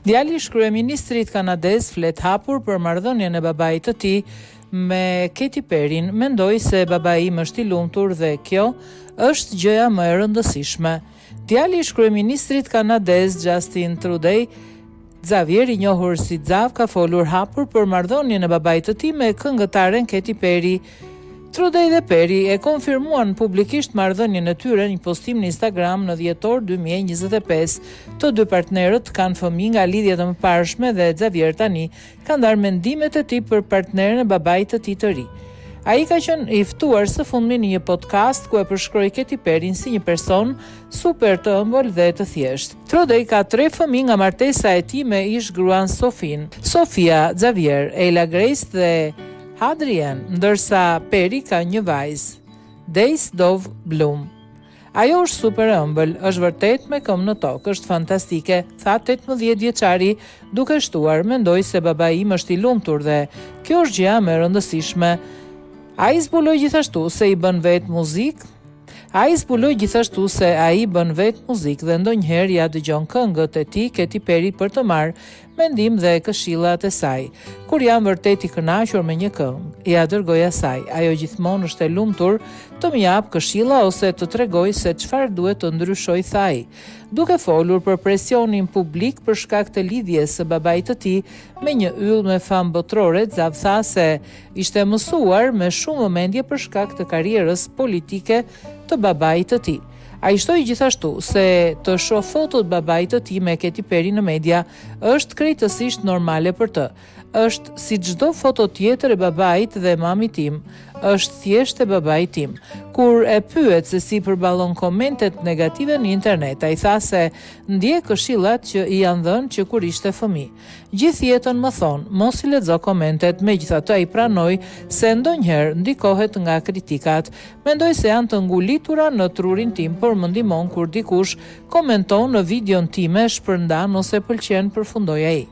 Djali i kryeministrit kanadez flet hapur për marrëdhënien e babait të tij me Katy Perryn, mendoi se babai im është i lumtur dhe kjo është gjëja më e rëndësishme. Djali i kryeministrit kanadez Justin Trudeau, Xavier, i njohur si Xav, ka folur hapur për marrëdhënien e babait të tij me këngëtaren Katy Perry. Trudeau dhe Perry e konfirmuan publikisht marrëdhënien e tyre në një postim në Instagram në dhjetor 2025. Të dy partnerët kanë fëmijë nga lidhjet e mëparshme dhe Xavier tani ka ndarë mendimet e tij për partneren e babait të tij të ri. Ai ka qenë i ftuar së fundmi në një podcast ku e përshkroi Katy Perryn si një person super të ëmbël dhe të thjeshtë. Trudeau ka 3 fëmijë nga martesa e tij me ish-gruan Sofia, Xavier, Ella Grace dhe Adrian, ndërsa Perry ka një vajzë, Daisy Dove Bloom. Ajo është super ëmbël, është vërtet me këmbë në tokë, është fantastike, tha 18 vjeçari, duke shtuar, mendoj se babai im është i lumtur dhe kjo është gjëja më e rëndësishme. Ai zbuloi gjithashtu se i bën vetë muzikë dhe ndonjëherë ja dëgjon këngët e tij Katy Perry për të marrë mendim dhe këshillat e saj. Kur jam vërtet i kënaqur me një këngë, ja dërgoj asaj. Ajo gjithmonë është e lumtur të më jap këshilla ose të tregoj se çfarë duhet të ndryshoj, tha ai. Duke folur për presionin publik për shkak të lidhjes së babait të tij me një yll me famë botërore, Xav tha se ishte mësuar me shumë vëmendje për shkak të karrierës politike të babait të tij. Ai shtoi gjithashtu se të shoh fotot babait të tij me Katy Perry në media është krejtësisht normale për të. Është si çdo foto tjetër e babait dhe mamit tim, është thjesht e babait tim. Kur e pyet se si përballon komentet negative në internet, ai tha se ndjek këshillat që i janë dhënë që kur ishte fëmijë. Gjithë jetën më thon, mos i lexo komentet, megjithatë ai pranoi se ndonjëherë ndikohet nga kritikat. Mendoj se janë të ngulitura në trurin tim, por më ndihmon kur dikush komenton në videon time, shpërndan ose pëlqen, përfundoi ai.